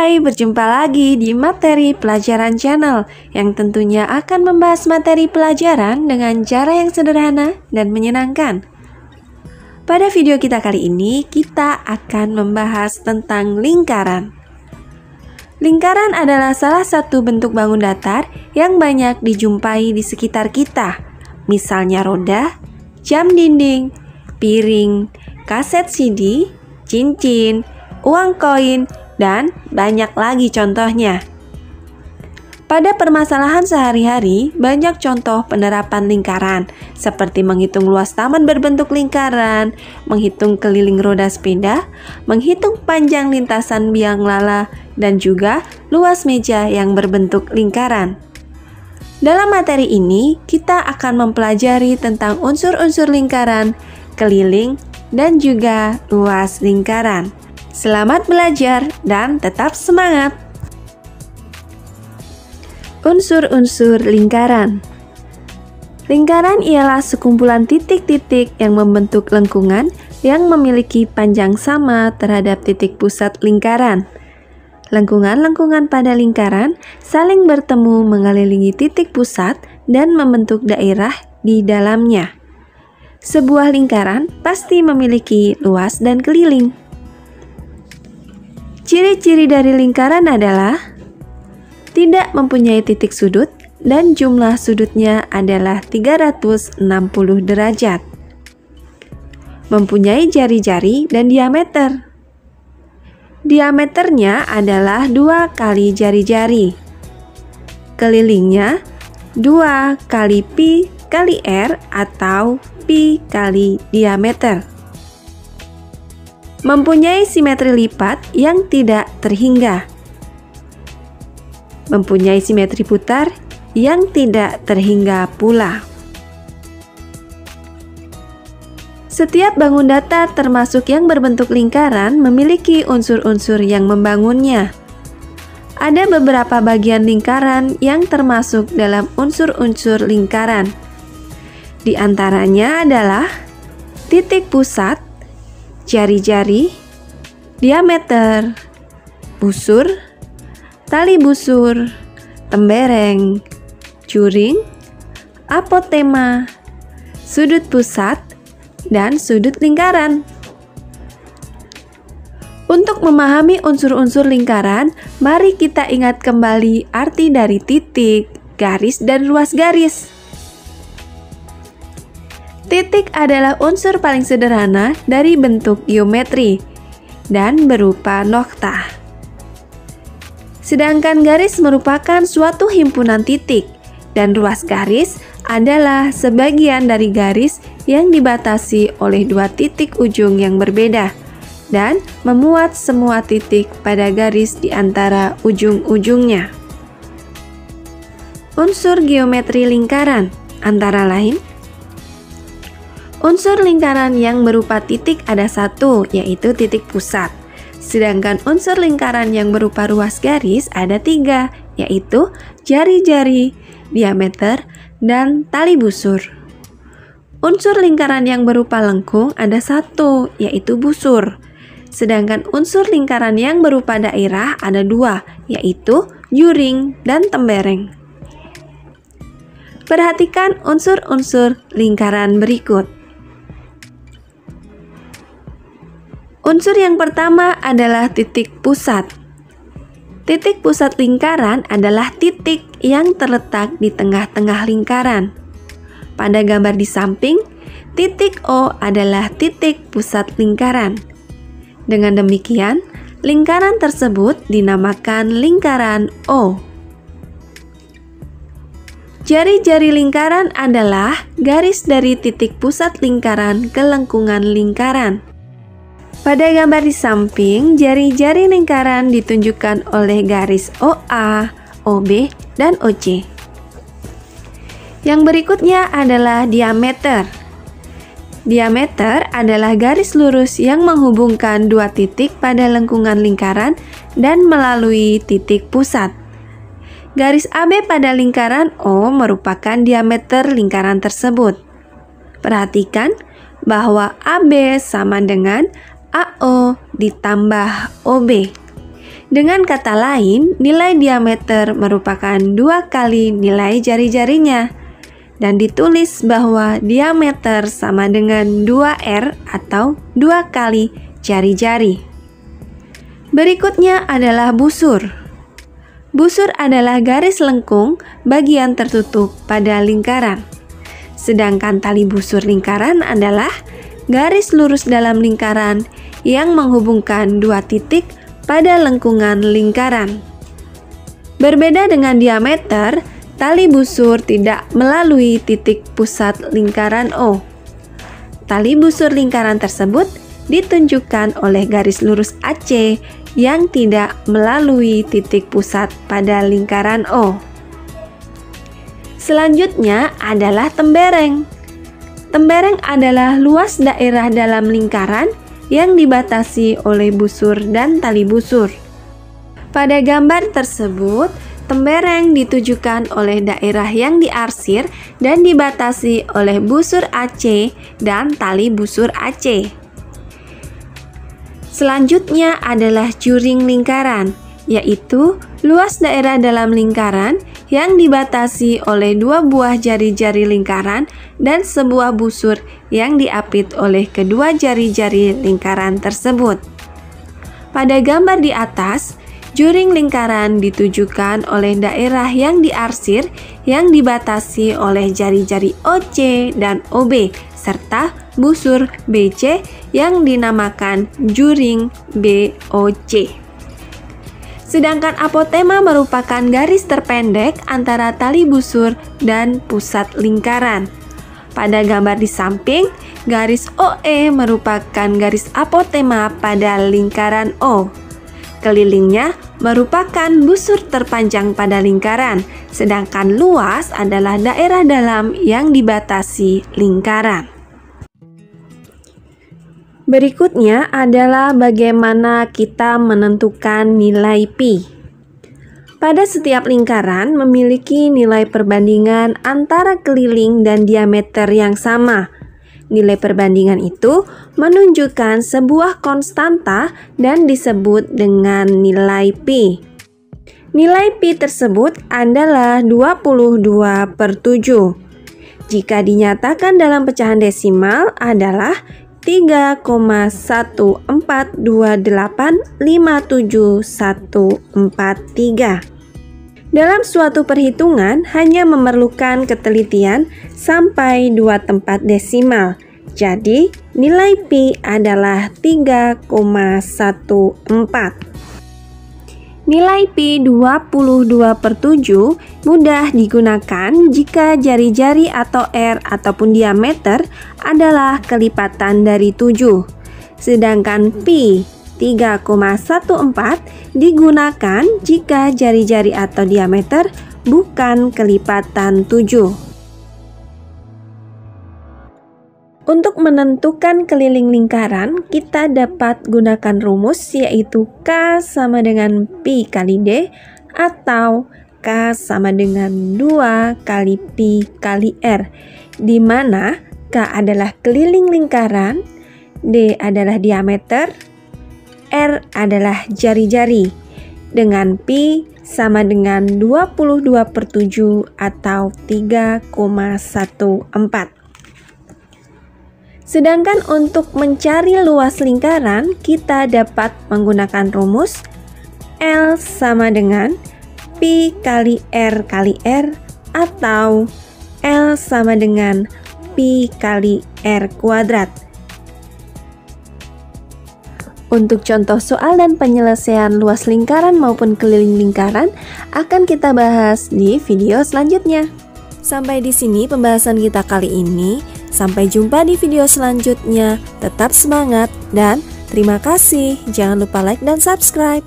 Hai, berjumpa lagi di Materi Pelajaran Channel yang tentunya akan membahas materi pelajaran dengan cara yang sederhana dan menyenangkan. Pada video kita kali ini, kita akan membahas tentang lingkaran. Lingkaran adalah salah satu bentuk bangun datar yang banyak dijumpai di sekitar kita, misalnya roda, jam dinding, piring, kaset CD, cincin, uang koin, dan banyak lagi contohnya. Pada permasalahan sehari-hari, banyak contoh penerapan lingkaran, seperti menghitung luas taman berbentuk lingkaran, menghitung keliling roda sepeda, menghitung panjang lintasan biang lala, dan juga luas meja yang berbentuk lingkaran. Dalam materi ini, kita akan mempelajari tentang unsur-unsur lingkaran, keliling, dan juga luas lingkaran. Selamat belajar dan tetap semangat! Unsur-unsur lingkaran. Lingkaran ialah sekumpulan titik-titik yang membentuk lengkungan yang memiliki panjang sama terhadap titik pusat lingkaran. Lengkungan-lengkungan pada lingkaran saling bertemu mengelilingi titik pusat dan membentuk daerah di dalamnya. Sebuah lingkaran pasti memiliki luas dan keliling. Ciri-ciri dari lingkaran adalah tidak mempunyai titik sudut dan jumlah sudutnya adalah 360 derajat. Mempunyai jari-jari dan diameter. Diameternya adalah 2 kali jari-jari. Kelilingnya 2 kali pi kali r atau pi kali diameter. Mempunyai simetri lipat yang tidak terhingga. Mempunyai simetri putar yang tidak terhingga pula. Setiap bangun datar termasuk yang berbentuk lingkaran memiliki unsur-unsur yang membangunnya. Ada beberapa bagian lingkaran yang termasuk dalam unsur-unsur lingkaran. Di antaranya adalah titik pusat, jari-jari, diameter, busur, tali busur, tembereng, juring, apotema, sudut pusat, dan sudut lingkaran. Untuk memahami unsur-unsur lingkaran, mari kita ingat kembali arti dari titik, garis, dan luas garis. Titik adalah unsur paling sederhana dari bentuk geometri dan berupa noktah. Sedangkan garis merupakan suatu himpunan titik dan ruas garis adalah sebagian dari garis yang dibatasi oleh 2 titik ujung yang berbeda dan memuat semua titik pada garis di antara ujung-ujungnya. Unsur geometri lingkaran antara lain: unsur lingkaran yang berupa titik ada 1, yaitu titik pusat. Sedangkan unsur lingkaran yang berupa ruas garis ada 3, yaitu jari-jari, diameter, dan tali busur. Unsur lingkaran yang berupa lengkung ada 1, yaitu busur. Sedangkan unsur lingkaran yang berupa daerah ada 2, yaitu juring dan tembereng. Perhatikan unsur-unsur lingkaran berikut. Unsur yang pertama adalah titik pusat. Titik pusat lingkaran adalah titik yang terletak di tengah-tengah lingkaran. Pada gambar di samping, titik O adalah titik pusat lingkaran. Dengan demikian, lingkaran tersebut dinamakan lingkaran O. Jari-jari lingkaran adalah garis dari titik pusat lingkaran ke lengkungan lingkaran. Pada gambar di samping, jari-jari lingkaran ditunjukkan oleh garis OA, OB, dan OC. Yang berikutnya adalah diameter. Diameter adalah garis lurus yang menghubungkan 2 titik pada lengkungan lingkaran dan melalui titik pusat. Garis AB pada lingkaran O merupakan diameter lingkaran tersebut. Perhatikan bahwa AB sama dengan AO ditambah OB. Dengan kata lain, nilai diameter merupakan 2 kali nilai jari-jarinya. Dan ditulis bahwa diameter sama dengan 2R atau 2 kali jari-jari. Berikutnya adalah busur. Busur adalah garis lengkung bagian tertutup pada lingkaran. Sedangkan tali busur lingkaran adalah garis lurus dalam lingkaran yang menghubungkan 2 titik pada lengkungan lingkaran. Berbeda dengan diameter, tali busur tidak melalui titik pusat lingkaran O. Tali busur lingkaran tersebut ditunjukkan oleh garis lurus AC yang tidak melalui titik pusat pada lingkaran O. Selanjutnya adalah tembereng. Tembereng adalah luas daerah dalam lingkaran yang dibatasi oleh busur dan tali busur. Pada gambar tersebut, tembereng ditujukan oleh daerah yang diarsir dan dibatasi oleh busur AC dan tali busur AC. Selanjutnya adalah juring lingkaran, yaitu luas daerah dalam lingkaran yang dibatasi oleh 2 buah jari-jari lingkaran dan sebuah busur yang diapit oleh kedua jari-jari lingkaran tersebut. Pada gambar di atas, juring lingkaran ditujukan oleh daerah yang diarsir yang dibatasi oleh jari-jari OC dan OB serta busur BC yang dinamakan juring BOC. Sedangkan apotema merupakan garis terpendek antara tali busur dan pusat lingkaran. Pada gambar di samping, garis OE merupakan garis apotema pada lingkaran O. Kelilingnya merupakan busur terpanjang pada lingkaran, sedangkan luas adalah daerah dalam yang dibatasi lingkaran. Berikutnya adalah bagaimana kita menentukan nilai pi. Pada setiap lingkaran memiliki nilai perbandingan antara keliling dan diameter yang sama. Nilai perbandingan itu menunjukkan sebuah konstanta dan disebut dengan nilai pi. Nilai pi tersebut adalah 22/7. Jika dinyatakan dalam pecahan desimal adalah 3,1428574143. Dalam suatu perhitungan hanya memerlukan ketelitian sampai 2 tempat desimal. Jadi, nilai pi adalah 3,14. Nilai pi 22/7 mudah digunakan jika jari-jari atau R ataupun diameter adalah kelipatan dari 7. Sedangkan pi 3,14 digunakan jika jari-jari atau diameter bukan kelipatan 7. Untuk menentukan keliling lingkaran, kita dapat gunakan rumus yaitu K sama dengan pi kali D atau K sama dengan 2 kali pi kali R, di mana K adalah keliling lingkaran, D adalah diameter, R adalah jari-jari, dengan pi sama dengan 22/7 atau 3,14. Sedangkan untuk mencari luas lingkaran, kita dapat menggunakan rumus L sama dengan pi kali R kali R atau L sama dengan pi kali R kuadrat. Untuk contoh soal dan penyelesaian luas lingkaran maupun keliling lingkaran akan kita bahas di video selanjutnya. Sampai di sini pembahasan kita kali ini. Sampai jumpa di video selanjutnya. Tetap semangat dan terima kasih. Jangan lupa like dan subscribe.